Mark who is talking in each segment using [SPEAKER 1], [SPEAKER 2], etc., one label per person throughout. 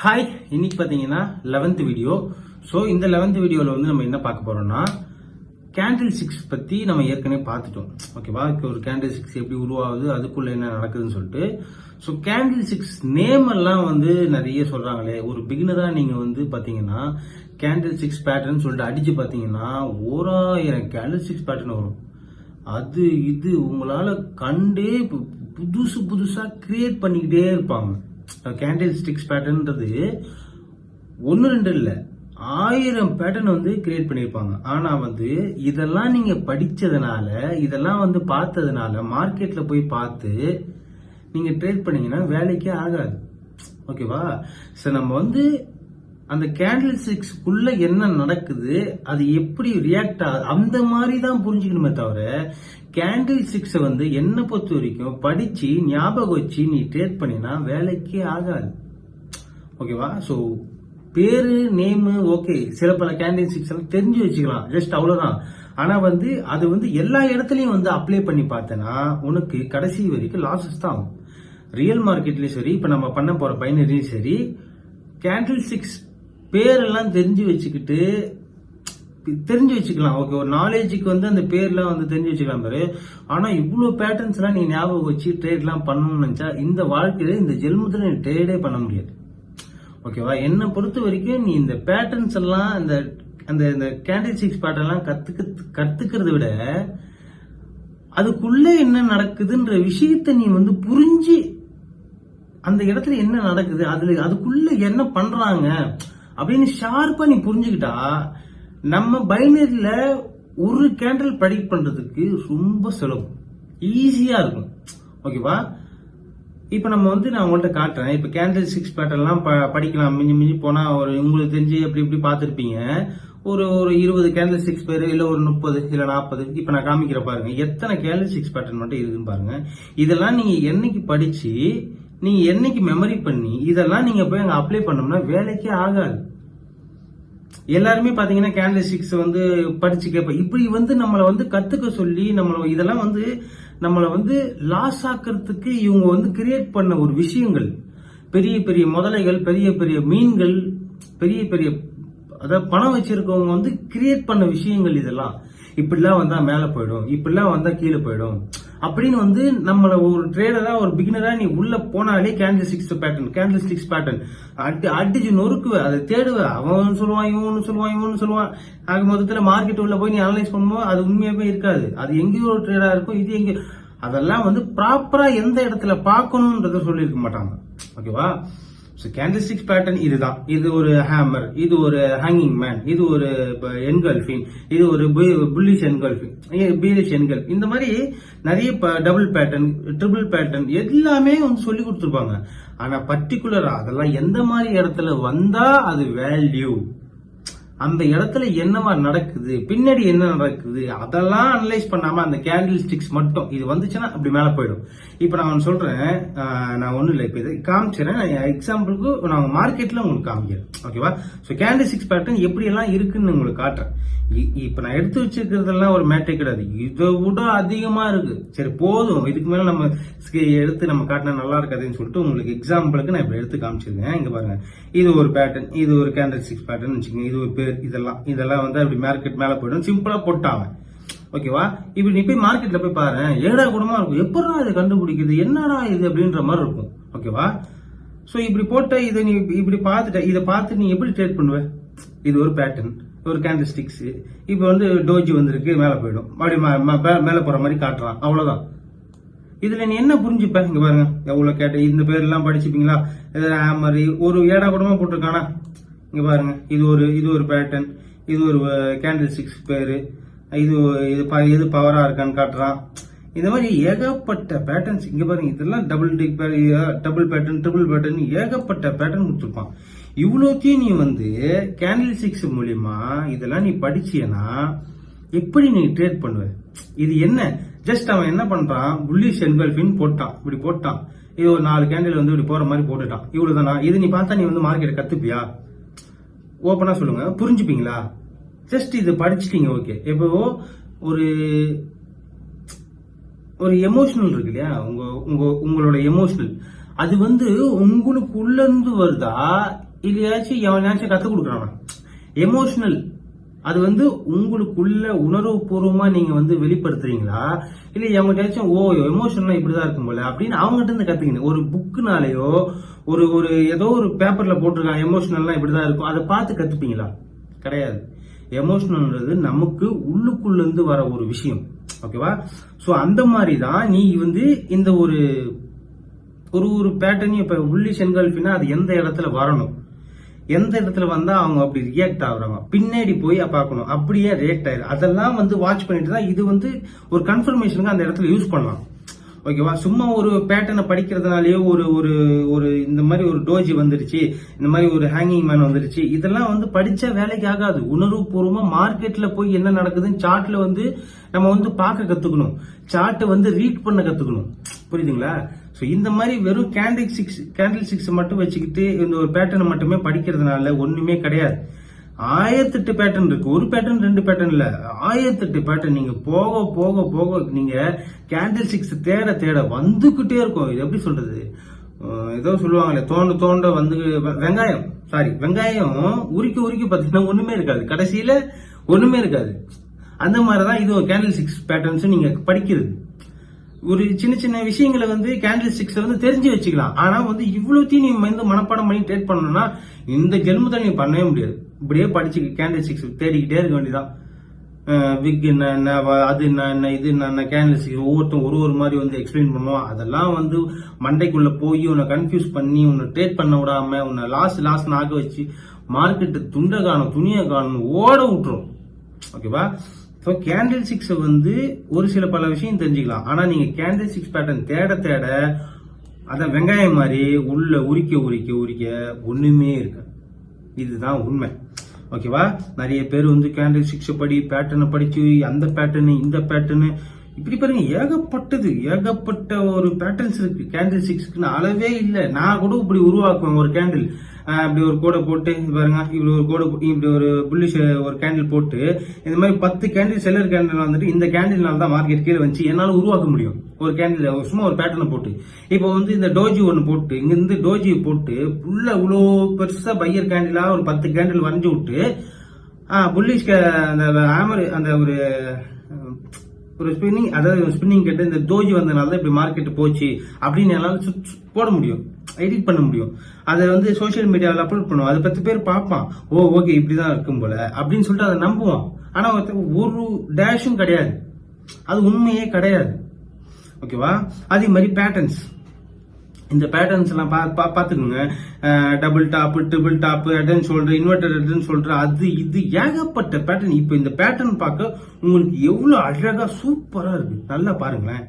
[SPEAKER 1] Hi, இன்னைக்கு பார்த்தீங்கன்னா 11th video. So இந்த 11th வீடியோவில் வந்து நம்ம என்ன பார்க்க போறோம்னா கேண்டில் சிக்ஸ் பற்றி நம்ம ஏற்கனவே பார்த்துட்டோம். ஓகேவா? ஒரு கேண்டில் சிக்ஸ் எப்படி உருவாகுது, அதுக்குள்ள என்ன நடக்குதுன்னு சொல்லிட்டு. ஸோ கேண்டில் சிக்ஸ் நேம் எல்லாம் வந்து நிறைய சொல்றாங்களே. ஒரு பிகினரா நீங்க வந்து பார்த்தீங்கன்னா கேண்டில் சிக்ஸ் பேட்டர்ன் சொல்லிட்டு அடிச்சு பார்த்தீங்கன்னா 1000 கேண்டில் சிக்ஸ் பேட்டர்ன் வரும். அது இது உங்களால கண்டே புதுசா கிரியேட் பண்ணிக்கிட்டே இருப்பாங்க. கேண்டில் ஸ்டிக்ஸ் பேட்டர்ன்றது ஒன்னு ரெண்டு இல்ல 1000 பேட்டர்ன் வந்து கிரியேட் பண்ணிருப்பாங்க. ஆனா வந்து இதெல்லாம் நீங்க படிச்சதுனால, இதெல்லாம் வந்து பார்த்ததுனால, மார்க்கெட்ல போய் பார்த்து நீங்க ட்ரேட் பண்ணீங்கன்னா வேலைக்கே ஆகாது. ஓகேவா? சோ நம்ம வந்து அந்த கேண்டில் சிக்ஸ்க்குள்ள என்ன நடக்குது, அது எப்படி ரியாக்ட் ஆகுது, அந்த மாதிரி தான் புரிஞ்சுக்கணுமே தவிர கேண்டில் சிக்ஸ் வந்து என்ன பொறுத்த வரைக்கும் படிச்சு ஞாபகம் வச்சு நீ ட்ரேட் பண்ணினா வேலைக்கே ஆகாது. ஓகேவா? ஸோ பேரு நேமு ஓகே, சில பல கேண்டில் சிக்ஸ் எல்லாம் தெரிஞ்சு வச்சுக்கலாம், ஜஸ்ட் அவ்வளவுதான். ஆனா வந்து அது வந்து எல்லா இடத்துலயும் வந்து அப்ளை பண்ணி பார்த்தனா உனக்கு கடைசி வரைக்கும் லாசஸ் தான் ஆகும். ரியல் மார்க்கெட்லயும் சரி, இப்ப நம்ம பண்ண போற பைனரியும் சரி, கேண்டில் சிக்ஸ் பேரெல்லாம் தெரிஞ்சு வச்சுக்கலாம். ஓகே, ஒரு நாலேஜுக்கு வந்து அந்த பேர்லாம் வந்து தெரிஞ்சு வச்சுக்கலாம் பாரு. ஆனா இவ்வளவு பேட்டர்ன்ஸ் எல்லாம் நீ ஞாபகம் வச்சு ட்ரேட் எல்லாம் பண்ணணும்னு நினைச்சா இந்த வாழ்க்கையில இந்த ஜென்மத்துல நீ ட்ரேடே பண்ண முடியாது. ஓகேவா? என்னை பொறுத்த வரைக்கும் நீ இந்த பேட்டர்ன்ஸ் எல்லாம் இந்த கேண்டில் சிக்ஸ் பேட்டர்ன் எல்லாம் கத்துக்கிறத விட அதுக்குள்ள என்ன நடக்குதுன்ற விஷயத்த நீ வந்து புரிஞ்சு அந்த இடத்துல என்ன நடக்குது, அதுக்குள்ள என்ன பண்றாங்க அப்படின்னு ஷார்ப்பா நீ புரிஞ்சுக்கிட்டா நம்ம பைனரியில ஒரு கேண்டில் ப்ரெடிக்ட் பண்றதுக்கு ரொம்ப சுலபம், ஈஸியா இருக்கும். ஓகேவா? இப்ப நம்ம வந்து நான் உங்கள்கிட்ட காட்டுறேன். இப்ப கேண்டில் சிக்ஸ் பேட்டர்ன் எல்லாம் படிக்கலாம். மிஞ்சி போனா ஒரு உங்களுக்கு தெரிஞ்சு எப்படி இப்படி பார்த்திருப்பீங்க. ஒரு 20 கேண்டில் சிக்ஸ் பேர், இல்ல ஒரு 30 இல்ல 40. இப்ப நான் காமிக்கிற பாருங்க, எத்தனை கேண்டில் சிக்ஸ் பேட்டர்ன் மட்டும் இருக்குன்னு பாருங்க. இதெல்லாம் நீங்க என்னைக்கு படிச்சு நீங்க என்னைக்கு மெமரி பண்ணி இதெல்லாம் நீங்க போய் அங்க அப்ளை பண்ணோம்னா வேலைக்கே ஆகாது. எல்லாருமே பாத்தீங்கன்னா கேண்டில் சிக்ஸ் வந்து படிச்சு கேட்ப, இப்படி வந்து நம்மளை வந்து கத்துக்க சொல்லி இதெல்லாம் வந்து நம்மளை வந்து லாஸ் ஆக்கிறதுக்கு இவங்க வந்து கிரியேட் பண்ண ஒரு விஷயங்கள். பெரிய பெரிய முதலைகள், பெரிய பெரிய மீன்கள், பெரிய பெரிய அதாவது பணம் வச்சிருக்கவங்க வந்து கிரியேட் பண்ண விஷயங்கள். இதெல்லாம் இப்படிலாம் வந்தா மேல போயிடும், இப்படிலாம் வந்தா கீழே போயிடும் அப்படின்னு வந்து நம்மள ஒரு ட்ரேடரா, ஒரு பிகினரா நீ உள்ள போனாலே கேண்டில் சிக்ஸ் பேட்டர்ன் அடிச்சு நொறுக்குவ, அதை தேடுவ. அவன் சொல்லுவான், இவனு சொல்லுவான். ஆக மொத்தத்துல மார்க்கெட் உள்ள போய் நீ அனலைஸ் பண்ணும்போது அது உண்மையாவே இருக்காது. அது எங்கேயோ ஒரு ட்ரேடா இருக்கும், இது எங்கேயோ. அதெல்லாம் வந்து ப்ராப்பரா எந்த இடத்துல பார்க்கணும்ன்றத சொல்லியிருக்க மாட்டாங்க. ஓகேவா? கேண்டில் சிக்ஸ் பேட்டர்ன் இதுதான். இது ஒரு ஹேமர், இது ஒரு ஹேங்கிங் மேன், இது ஒரு என்கல்ஃபிங், இது ஒரு புல்லிஷ் என்கல்ஃபிங், பீரிஷ் என்கல்ஃப். இந்த மாதிரி நிறைய டபுள் பேட்டர்ன், ட்ரிபிள் பேட்டர்ன் எல்லாமே வந்து சொல்லி கொடுத்துருப்பாங்க. ஆனா பர்டிகுலரா அதெல்லாம் எந்த மாதிரி இடத்துல வந்தா அது வேல்யூ, அந்த இடத்துல என்னவா நடக்குது, பின்னாடி என்ன நடக்குது, அதெல்லாம் அனலைஸ் பண்ணாம அந்த கேண்டில் ஸ்டிக்ஸ் மட்டும் இது வந்துச்சுன்னா அப்படி மேல போயிடும். இப்ப நான் சொல்றேன், நான் ஒண்ணும் இல்லை, இப்ப இதை காமிச்சிடறேன். எக்ஸாம்பிளுக்கு நான் மார்க்கெட்ல உங்களுக்கு காமிக்கிறேன். ஓகேவா? சோ கேண்டில் சிக்ஸ் பேட்டர்ன் எப்படி எல்லாம் இருக்குன்னு உங்களுக்கு காட்டுறேன். இப்ப நான் எடுத்து வச்சிருக்கிறதெல்லாம் ஒரு மேட்டே கிடையாது, இதை விட அதிகமா இருக்கு. சரி போதும், இதுக்கு மேல நம்ம எடுத்து நம்ம காட்டினா நல்லா இருக்காதுன்னு சொல்லிட்டு உங்களுக்கு எக்ஸாம்பிளுக்கு நான் இப்ப எடுத்து காமிச்சிருக்கேன். இங்க பாருங்க, இது ஒரு பேட்டர்ன், இது ஒரு கேண்டில் சிக்ஸ் பேட்டர்ன் வச்சுக்கோங்க, இது ஒரு பேர். இதெல்லாம் வந்து அப்படி மார்க்கெட் மேல போயிடும், சிம்பிளா போட்டாங்க. ஓகேவா? இப்ப நீ போய் மார்க்கெட்ல போய் பாரு, ஏடா கூடமா இருக்கும், எப்படா இதை கண்டுபிடிக்குது, என்னடா இது அப்படின்ற மாதிரி இருக்கும். ஓகேவா? சோ இப்படி போட்ட இதை நீ இப்படி பார்த்துட்ட, இதை பார்த்து நீ எப்படி ட்ரேட் பண்ணுவ? இது ஒரு பேட்டர்ன், ஒரு கேண்டில் ஸ்டிக்ஸ். இப்ப வந்து டோஜி வந்திருக்கு, மேல போயிடும், மறுபடியும் மேல போற மாதிரி காட்டுறான், அவ்வளவுதான். இதுல நீ என்ன புரிஞ்சுப்ப? இங்க பாருங்க, எவ்வளவு கேட்ட இந்த பேர் எல்லாம் படிச்சுப்பீங்களா? மாதிரி ஒரு ஏடா கூடமா போட்டிருக்கானா? இங்க பாருங்க, இது ஒரு பேட்டர்ன், இது ஒரு கேண்டில் சிக்ஸ் பேரு, இது பவரா இருக்கான்னு காட்டுறான். இந்த மாதிரி ஏகப்பட்ட பேட்டர்ன்ஸ். இங்க பாருங்க, இதெல்லாம் டபுள் பேட்டர்ன், ட்ரிபிள் பேட்டர்ன், ஏகப்பட்ட பேட்டர்ன் கொடுத்துருப்பான். இவ்வளோத்தையும் நீ வந்து கேண்டில் சிக்ஸ் மூலியமா இதெல்லாம் நீ படிச்சியனா எப்படி நீ ட்ரேட் பண்ணுவ? இது என்ன, ஜஸ்ட் அவன் என்ன பண்றான், புல்லிஷ் என்கல்ஃபின் போட்டான், இப்படி போட்டான், இது ஒரு 4 கேண்டில் வந்து இப்படி போற மாதிரி போட்டுட்டான், இவ்வளவுதானா? இது நீ பார்த்தா நீ வந்து மார்க்கெட்டை கத்துப்பியா? ஓப்பனா சொல்லுங்க, புரிஞ்சுப்பீங்களா? ஜஸ்ட் இது படிச்சுட்டீங்க, ஓகே. இப்போ ஒரு எமோஷனல் இருக்கு இல்லையா, உங்களோட எமோஷனல், அது வந்து உங்களுக்கு உள்ள இருந்து வருதா இல்லையாச்சும் எவனாச்சும் கத்துக் கொடுக்குறான். எமோஷனல் அது வந்து உங்களுக்குள்ள உணர்வு பூர்வமா நீங்க வந்து வெளிப்படுத்துறீங்களா, இல்ல எவங்கிட்டாச்சும் எமோஷனலா இப்படிதான் இருக்கும் போல அப்படின்னு அவங்ககிட்ட இருந்து கத்துக்கணும். ஒரு புக்குனாலேயோ ஒரு ஒரு ஏதோ ஒரு பேப்பர்ல போட்டிருக்காங்க எமோஷனல்லாம் இப்படிதான் இருக்கும், அதை பார்த்து கத்துப்பீங்களா? கிடையாது. எமோஷனல்ன்றது நமக்கு உள்ளுக்குள்ள இருந்து வர ஒரு விஷயம். ஓகேவா? சோ அந்த மாதிரி தான் நீ வந்து இந்த ஒரு ஒரு பேட்டர்னையும் இப்ப புல்லிஷ் என்கல்ஃபினா அது எந்த இடத்துல வரணும், எந்த இடத்துல வந்தா அவங்க அப்படி ரியாக்ட் ஆகுறாங்க, பின்னாடி போய் பார்க்கணும் அப்படியே ரியாக்ட் ஆயிரும். அதெல்லாம் வந்து வாட்ச் பண்ணிட்டு தான் இது வந்து ஒரு கன்ஃபர்மேஷனுக்கு அந்த இடத்துல யூஸ் பண்ணலாம். ஓகேவா? சும்மா ஒரு பேட்டர்னை படிக்கிறதுனாலயோ ஒரு ஒரு ஒரு இந்த மாதிரி ஒரு டோஜி வந்துருச்சு, இந்த மாதிரி ஒரு ஹேங்கிங் மேன் வந்துருச்சு, இதெல்லாம் வந்து படிச்சா வேலைக்கு ஆகாது. உணர்வு பூர்வமா மார்க்கெட்ல போய் என்ன நடக்குதுன்னு சார்ட்ல வந்து நம்ம வந்து பார்க்க கத்துக்கணும், சார்ட்டை வந்து ரீட் பண்ண கத்துக்கணும். புரியுதுங்களா? சோ இந்த மாதிரி வெறும் கேண்டில் சிக்ஸ் மட்டும் வச்சுக்கிட்டு இந்த ஒரு பேட்டர்னை மட்டுமே படிக்கிறதுனால ஒண்ணுமே கிடையாது. 1008 பேட்டர்ன் இருக்கு. ஒரு பேட்டர்ன் 2 பேட்டர்ன் இல்ல, 1008 பேட்டர்ன். நீங்க போக போக போக நீங்க கேண்டில் சிக்ஸ் தேட தேட வந்துகிட்டே இருக்கும். இது எப்படி சொல்றது, ஏதோ சொல்லுவாங்களே தோண்ட தோண்ட வந்து வெங்காயம் உரிக்க உரிக்க பாத்தீங்கன்னா ஒண்ணுமே இருக்காது, கடைசியில ஒண்ணுமே இருக்காது. அந்த மாதிரிதான் இது கேண்டில் சிக்ஸ் பேட்டர்ன்ஸ் நீங்க படிக்கிறது. ஒரு சின்ன சின்ன விஷயங்களை வந்து கேண்டில் சிக்ஸ் வந்து தெரிஞ்சு வச்சுக்கலாம். ஆனா வந்து இவ்வளவுத்தையும் நீ வந்து மனப்பாடம் பண்ணி ட்ரேட் பண்ணணும்னா இந்த ஜென்மத்தில் நீ பண்ணவே முடியாது. இப்படியே படிச்சு கேண்டில் சிக்ஸ் தேடிக்கிட்டே இருக்க வேண்டியதான். விக் என்ன, அது என்ன, இது என்ன, கேண்டில் சிக்ஸ் ஒவ்வொருத்தரும் ஒரு மாதிரி வந்து எக்ஸ்பிளைன் பண்ணுவோம். அதெல்லாம் வந்து மண்டைக்குள்ள போய் உன்னை கன்ஃபியூஸ் பண்ணி உன்னை ட்ரேட் பண்ண விடாம உன்னை லாஸ் ஆக வச்சு மார்க்கெட்டு துண்டை காணும் துணியை காணும் ஓட விட்டுரும். ஓகேவா? ஸோ கேண்டில் சிக்ஸ் வந்து ஒரு சில பல விஷயம் தெரிஞ்சுக்கலாம். ஆனா நீங்க கேண்டில் சிக்ஸ் பேட்டர்ன் தேட தேட அதான் வெங்காயம் மாதிரி உள்ள உரிக்க ஒண்ணுமே இருக்கு. இதுதான் உண்மை. ஓகேவா? நிறைய பேர் வந்து கேண்டில் சிக்ஸ் படி பேட்டர்னை படிச்சு அந்த பேட்டர்னு இந்த பேட்டர்னு இப்படி பாருங்க, ஏகப்பட்ட ஒரு பேட்டர்ன்ஸ் இருக்கு கேண்டில் சிக்ஸ்க்கு, அளவே இல்லை. நான் கூட இப்படி உருவாக்குவேன் ஒரு கேண்டில், இப்படி ஒரு கோடை போட்டு பாருங்க, இப்படி ஒரு கோடை இப்படி ஒரு புல்லிஷ் ஒரு கேண்டில் போட்டு இந்த மாதிரி 10 கேண்டில் செல்லர் கேண்டில் வந்துட்டு இந்த கேண்டில்னால தான் மார்க்கெட் கீழே வந்து என்னால உருவாக்க முடியும். ஒரு கேண்டில் சும்மா ஒரு பேட்டர்னை போட்டு இப்போ வந்து இந்த டோஜி ஒன்னு போட்டு இங்க இருந்து டோஜி போட்டு உள்ள இவ்வளோ பெருசா பையர் கேண்டிலா ஒரு 10 கேண்டில் வரைஞ்சு விட்டு புல்லிஷ் அந்த ஆமர் அந்த ஒரு ஸ்பின்னிங், அதாவது ஸ்பின்னிங் கேட்டு இந்த டோஜி வந்ததுனால தான் இப்படி மார்க்கெட் போச்சு அப்படின்னு என்னால போட முடியும், எடிட் பண்ண முடியும். அதை வந்து சோசியல் மீடியாவில் அப்லோட் பண்ணுவோம். அதை 10 பேர் பார்ப்பான், ஓகே இப்படிதான் இருக்கும் போல அப்படின்னு சொல்லிட்டு அதை நம்புவான். ஆனா ஒரு டேஷும் கிடையாது, அது உண்மையே கிடையாது. ஓகேவா? அதே மாதிரி பேட்டர்ன்ஸ், இந்த பேட்டர்ன்ஸ் எல்லாம் பாத்துக்கோங்க. Double top, triple top, head shoulder, inverter head shoulder, அது இது ஏகப்பட்ட பேட்டர்ன். இப்ப இந்த பேட்டர்ன் பார்க்க உங்களுக்கு எவ்வளவு அழகா சூப்பரா இருக்கு, நல்லா பாருங்களேன்,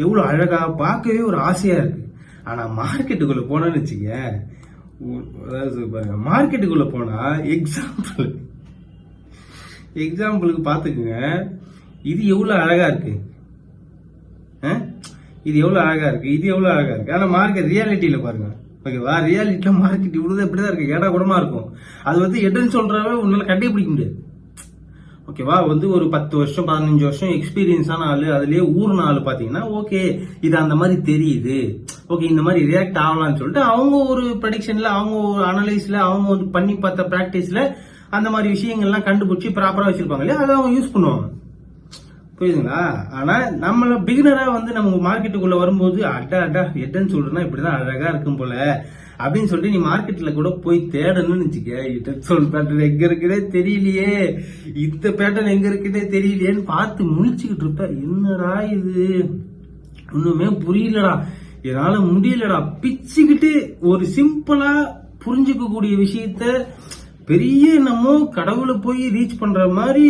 [SPEAKER 1] எவ்வளவு அழகா பார்க்கவே ஒரு ஆசையா இருக்கு. ஆனா மார்க்கெட்டுக்குள்ள போனான்னு வச்சுக்க, பாருங்க மார்க்கெட்டுக்குள்ள போனா எக்ஸாம்பிளுக்கு பாத்துக்குங்க, இது எவ்வளவு அழகா இருக்கு, இது எவ்வளவு அழகா இருக்கு. ஆனா மார்க்கெட் ரியாலிட்டியில பாருங்க. ஓகேவா? ரியாலிட்டியில மார்க்கெட் இவ்வளவு இப்படிதான் இருக்கு, ஏடா கூடமா இருக்கும். அது வந்து எட்டுன்னு சொல்றவே உன்னால கண்டுபிடிக்க முடியாது. ஓகேவா? வந்து ஒரு 10 வருஷம் 15 வருஷம் எக்ஸ்பீரியன்ஸ் ஆன ஆளு, அதுலயே ஊர்ன ஆளு பாத்தீங்கன்னா ஓகே இது அந்த மாதிரி தெரியுது, ஓகே இந்த மாதிரி ரியாக்ட் ஆகலாம்னு சொல்லிட்டு அவங்க ஒரு ப்ரெடிக்ஷன்ல, அவங்க ஒரு அனலைஸ்ல, அவங்க வந்து பண்ணி பார்த்த பிராக்டிஸ்ல அந்த மாதிரி விஷயங்கள்லாம் கண்டுபிடிச்சு ப்ராப்பரா வச்சிருப்பாங்க இல்லையா, அதை அவங்க யூஸ் பண்ணுவாங்க. புரியுதுங்களா? ஆனா நம்மள பிகினரா வந்து நம்ம மார்க்கெட்டுக்குள்ள வரும்போது அட்டா எட்டுன்னு சொல்றேன்னா இப்படிதான் அழகா இருக்கும் போல அப்படின்னு சொல்லிட்டு நீ மார்க்கெட்ல கூட போய் தேடணும்னு வச்சுக்க, பேட்டர்ன் எங்க இருக்குன்னே தெரியலையே, இந்த பேட்டர்ன் எங்க இருக்குன்னே தெரியலையேன்னு பார்த்து முழிச்சுக்கிட்டு இருப்ப. என்னடா இது ஒண்ணுமே புரியலடா, என்னால முடியலடா, பிச்சுக்கிட்டு ஒரு சிம்பிளா புரிஞ்சுக்க கூடிய விஷயத்த பெரிய என்னமோ கடவுளை போய் ரீச் பண்ற மாதிரி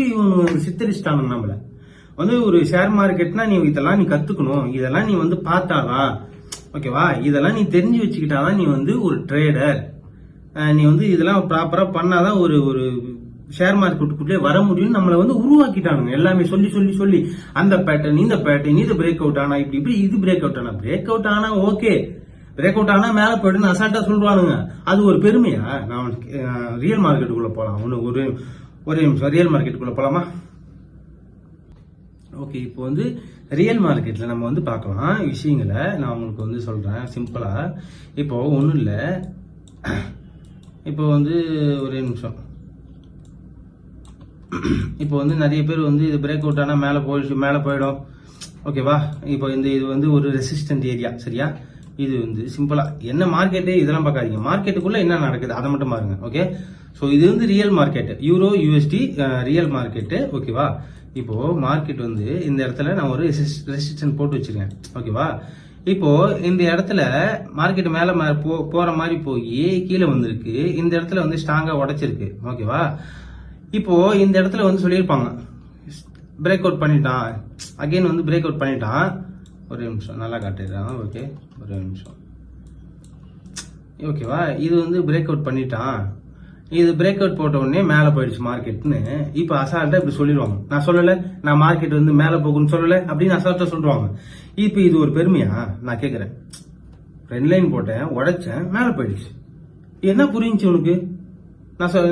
[SPEAKER 1] சித்தரிச்சிட்டாங்க. நம்மள வந்து ஒரு ஷேர் மார்க்கெட்னா நீ இதெல்லாம் நீ கத்துக்கணும், இதெல்லாம் நீ வந்து பார்த்தாதான் ஓகேவா, இதெல்லாம் நீ தெரிஞ்சு வச்சுக்கிட்டாதான் நீ வந்து ஒரு ட்ரேடர், நீ வந்து இதெல்லாம் ப்ராப்பரா பண்ணாதான் ஒரு ஒரு ஷேர் மார்க்கெட்டுக்குள்ளே வர முடியும். நம்மளை வந்து உருவாக்கிட்டானுங்க எல்லாமே சொல்லி சொல்லி சொல்லி, அந்த பேட்டர்ன் இந்த பேட்டர்ன், இது பிரேக் அவுட் ஆனா இப்படி இது பிரேக் அவுட் ஆனா ஓகே, பிரேக் அவுட் ஆனா மேல போயிடுன்னு அசால்ட்டா சொல்றானுங்க. அது ஒரு பெருமையா? நான் ரியல் மார்க்கெட்டுக்குள்ள போலாம், ஒரே நிமிஷம் ரியல் மார்க்கெட்டுக்குள்ள போலாமா? ஓகே, இப்போ வந்து ரியல் மார்க்கெட்ல நம்ம வந்து பார்க்கலாம் விஷயங்களை. நான் உங்களுக்கு வந்து சொல்றேன் சிம்பிளா. இப்போ ஒன்றும் இல்லை, இப்போ வந்து ஒரே நிமிஷம். இப்போ வந்து நிறைய பேர் வந்து இது பிரேக் அவுட் ஆனால் மேலே போயிடும். ஓகேவா? இப்போ இது வந்து ஒரு ரெசிஸ்டன்ட் ஏரியா. சரியா? இது வந்து சிம்பிளா என்ன மார்க்கெட்டு இதெல்லாம் பார்க்காதீங்க. மார்க்கெட்டுக்குள்ள என்ன நடக்குது அதை மட்டும் பாருங்க. ஓகே, ஸோ இது வந்து real market, euro USD real market. ஓகேவா? இப்போ மார்க்கெட் வந்து இந்த இடத்துல நான் ஒரு ரெசிஸ்டன்ட் போட்டு வச்சிருக்கேன். ஓகேவா? இப்போ இந்த இடத்துல மார்க்கெட் மேல போற மாதிரி போய் கீழே வந்திருக்கு. இந்த இடத்துல வந்து ஸ்ட்ராங்கா உடைச்சிருக்கு. ஓகேவா? இப்போ இந்த இடத்துல வந்து சொல்லியிருப்பாங்க பிரேக் அவுட் பண்ணிட்டான், அகைன் வந்து பிரேக் அவுட் பண்ணிட்டான். ஒரு நிமிஷம் நல்லா காட்டிடுறான். ஓகே, ஒரு நிமிஷம். ஓகேவா? இது வந்து பிரேக் அவுட் பண்ணிட்டான். இது பிரேக் அவுட் போட்ட உடனே மேல போயிடுச்சு மார்க்கெட்னு இப்ப அசால்ட்டா இப்படி சொல்லிடுவாங்க. நான் சொல்லல, நான் மார்க்கெட் வந்து மேல போகும்னு சொல்லல அப்படின்னு அசால்ட்டா சொல்லுவாங்க. இப்ப இது ஒரு பெருமையா? நான் கேக்குறேன். ரெண்டு லைன் போட்டேன், உடைச்சேன், மேல போயிடுச்சு. என்ன புரிஞ்சு உனக்கு?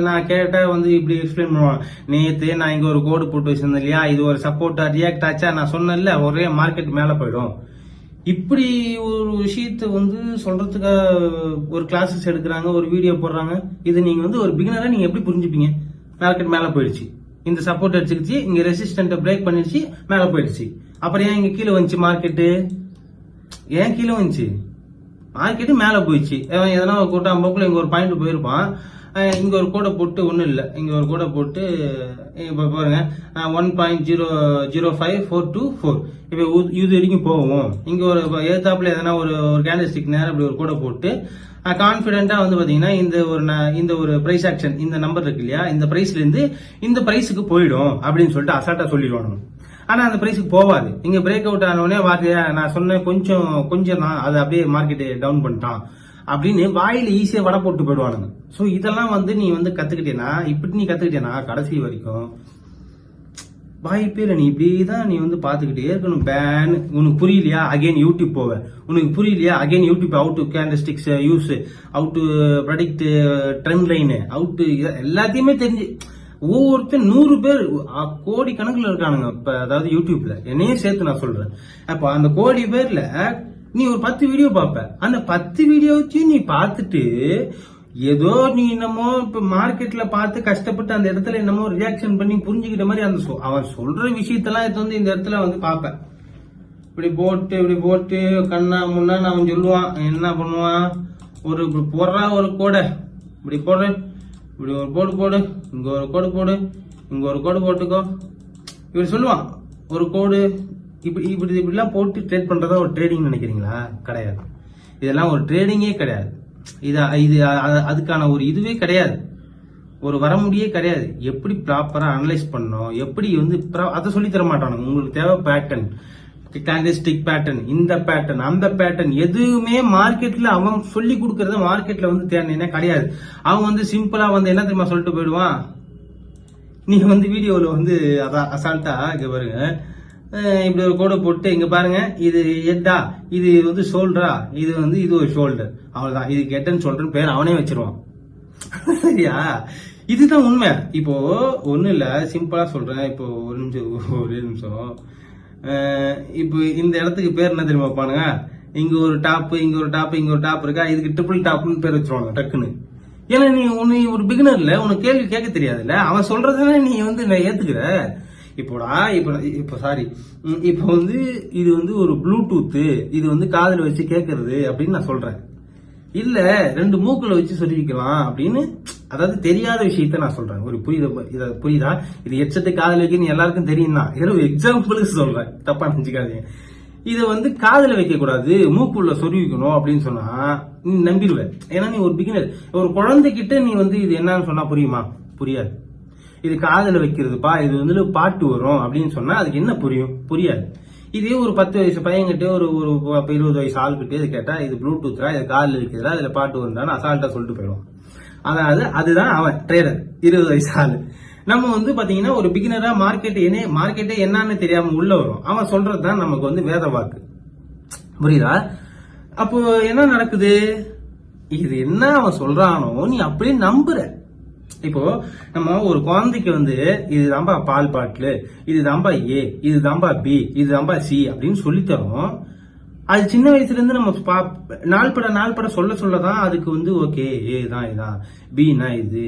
[SPEAKER 1] நான் கேட்டா வந்து இப்படி எக்ஸ்பிளைன் பண்ணுவான். நேத்து நான் இங்க ஒரு கோடு போட்டு வச்சிருந்தேன் இல்லையா, இது ஒரு சப்போர்ட்டா ரியாக்ட் ஆச்சா, நான் சொன்னேன்ல ஒரே மார்க்கெட் மேல போயிடும். இப்படி ஒரு விஷயத்த வந்து சொல்றதுக்கு ஒரு கிளாஸஸ் எடுக்கிறாங்க, ஒரு வீடியோ போடுறாங்க. இது நீங்க வந்து ஒரு பிகினரா நீங்க எப்படி புரிஞ்சுப்பீங்க? மார்க்கெட் மேல போயிடுச்சு, இந்த சப்போர்ட் அடிச்சிருச்சு, இங்க ரெசிஸ்டன்ட் பிரேக் பண்ணிடுச்சு, மேல போயிடுச்சு. அப்புறம் ஏன் இங்க கீழே வந்துச்சு மார்க்கெட்டு? ஏன் கீழே வந்துச்சு? மார்க்கெட்டு மேல போயிடுச்சு. எதனா கூட்டம் போக்குல இங்க ஒரு பாயிண்ட் போயிருப்பான். இங்க ஒரு கோடை போட்டு ஒண்ணும் இல்ல, இங்க ஒரு கோடை போட்டு இப்ப பாருங்க 1.00542 இப்ப இது வரைக்கும் போவோம். இங்க ஒரு ஏத்தாப்புல எதனா ஒரு கேண்டல்ஸ்டிக் நேரம் இப்படி ஒரு கோடை போட்டு கான்பிடென்டா வந்து பாத்தீங்கன்னா இந்த ஒரு பிரைஸ் ஆக்ஷன், இந்த நம்பர் இருக்கு இல்லையா, இந்த பிரைஸ்ல இருந்து இந்த பிரைஸுக்கு போயிடும் அப்படின்னு சொல்லிட்டு அசால்ட்டா சொல்லிடுவாங்க. ஆனா அந்த பிரைஸுக்கு போவாது. இங்க பிரேக் அவுட் ஆனவுடனே வார்த்தையா நான் சொன்னேன் கொஞ்சம் தான், அது அப்படியே மார்க்கெட் டவுன் பண்ணிட்டான் அப்படின்னு வாயில ஈஸியா வடை போட்டு போயிடுவானுங்க. சோ இதெல்லாம் வந்து நீ வந்து கத்துக்கிட்டேனா, இப்படி நீ கத்துக்கிட்டேனா கடைசி வரைக்கும் வாய்ப்பே இல்லை. நீ இப்படிதான் நீ வந்து பாத்துக்கிட்டே இருக்கணும். பேன் உனக்கு புரியலையா, அகைன் யூடியூப் போவ. உனக்கு புரியலையா, again YouTube how to candlesticks use, how to predict trend line, how எல்லாத்தையுமே தெரிஞ்சு ஒவ்வொருத்தர் 100 பேர் கோடி கணக்குல இருக்கானுங்க இப்ப, அதாவது யூடியூப்ல என்னையும் சேர்த்து நான் சொல்றேன். அப்ப அந்த கோடி பேர்ல நீ ஒரு 10 வீடியோ பார்ப்ப. அந்த 10 வீடியோச்சும் நீ பார்த்துட்டு ஏதோ நீ என்னமோ இப்ப மார்க்கெட்ல பார்த்து கஷ்டப்பட்டு அந்த இடத்துல என்னமோ ரியாக்ஷன் பண்ணி புரிஞ்சுக்கிட்ட மாதிரி அந்த அவன் சொல்ற விஷயத்தெல்லாம் எடுத்து வந்து இந்த இடத்துல வந்து பார்ப்பேன். இப்படி போட்டு கண்ணா முன்னா அவன் சொல்லுவான். என்ன பண்ணுவான், ஒரு போடுறா ஒரு கோடை இப்படி போடு, இப்படி ஒரு கோடு போடு, இங்க ஒரு கோடு போடு, இங்க ஒரு கோடு போட்டுக்கோ, இப்படி சொல்லுவான். ஒரு கோடு இப்படிலாம் போட்டு ட்ரேட் பண்றதா ஒரு ட்ரேடிங் நினைக்கிறீங்களா? கிடையாது. இதெல்லாம் ஒரு ட்ரேடிங்கே கிடையாது. இது அதுக்கான ஒரு இதுவே கிடையாது, ஒரு வரமுடியே கிடையாது. எப்படி ப்ராப்பரா அனலைஸ் பண்ணணும், எப்படி வந்து அதை சொல்லி தர மாட்டானுங்க. உங்களுக்கு தேவை பேட்டர்ன், கேண்டல்ஸ்டிக் பேட்டர்ன், இந்த பேட்டர்ன் அந்த பேட்டர்ன் எதுவுமே மார்க்கெட்ல அவன் சொல்லி கொடுக்கறது மார்க்கெட்ல வந்து தேவைன்னா கிடையாது. அவன் வந்து சிம்பிளா வந்து என்ன தெரியுமா சொல்லிட்டு போயிடுவான். நீங்க வந்து வீடியோல வந்து அதான் அசால்ட்டா இங்க பாருங்க, இப்படி ஒரு கோடை போட்டு இங்க பாருங்க, இது எட்டா, இது வந்து ஷோல்டரா, இது ஒரு ஷோல்டர், அவ்வளவுதான். இது கெட்டன்னு சொல்றேன்னு பேர் அவனே வச்சிருவான். சரியா? இதுதான் உண்மை. இப்போ ஒண்ணு இல்ல, சிம்பிளா சொல்றேன். இப்போ ஒரு நிமிஷம். இப்போ இந்த இடத்துக்கு பேர் என்ன தெரியுமா பாருங்க, இங்க ஒரு டாப், இங்க ஒரு டாப், இங்க ஒரு டாப் இருக்கா, இதுக்கு ட்ரிபிள் டாப்னு பேர் வச்சிருவாங்க டக்குன்னு. ஏன்னா நீ ஒரு பிகினர்ல உனக்கு கேள்வி கேட்க தெரியாதுல்ல, அவன் சொல்றதுன்னு நீ வந்து ஏத்துக்கிற. இப்போ வந்து இது வந்து ஒரு ப்ளூடூத், இது வந்து காதுல வச்சு கேட்கறது அப்படின்னு நான் சொல்றேன். இல்ல 2 மூக்குல வச்சு சொல்லிக்கலாம் அப்படின்னு, அதாவது தெரியாத விஷயத்த நான் சொல்றேன். ஒரு புரியுதா? இது ஹெட்செட் காதுல வைக்கன்னு எல்லாருக்கும் தெரியும் தான். ஏதோ எக்ஸாம்பிளுக்கு சொல்றேன், தப்பா நினைச்சுக்காதீங்க. இத வந்து காதுல வைக்க கூடாது, மூக்குள்ள சொருவிக்கணும் அப்படின்னு சொன்னா நீ நம்பிடுவேன். ஏன்னா நீ ஒரு பிகினர். ஒரு குழந்தைகிட்ட நீ வந்து இது என்னன்னு சொன்னா புரியுமா? புரியாது. இது காதுல வைக்கிறதுப்பா, இது வந்து பாட்டு வரும் அப்படின்னு சொன்னா அதுக்கு என்ன புரியாது. இதே ஒரு 10 வயசு பையன்கிட்ட ஒரு 20 வயசு ஆள்கிட்ட இது கேட்டா, இது ப்ளூடூத்ரா, இது காதுல வைக்கிறதா, இதுல பாட்டு வருந்தான்னு அசால்ட்டா சொல்லிட்டு போயிடுவான். அதாவது அதுதான் அவன் ட்ரேடர், 20 வயசு ஆளு. நம்ம வந்து பாத்தீங்கன்னா ஒரு பிகினரா மார்க்கெட்டே என்னன்னு தெரியாம உள்ள வரும். அவன் சொல்றதுதான் நமக்கு வந்து வேத வாக்கு. புரியுதா? அப்போ என்ன நடக்குது, இது என்ன அவன் சொல்றானோ நீ அப்படியே நம்புற. இப்போ நம்ம ஒரு குழந்தைக்கு வந்து இதுதான்பா பால் பாட்டில், இதுதான்பா ஏ, இதுதான்பா பி, இதுதான்பா சி அப்படின்னு சொல்லித்தரோம். அது சின்ன வயசுல இருந்து நம்ம நாள்பட சொல்லதான் அதுக்கு வந்து ஓகே ஏ தான் இதான், பின்னா இது,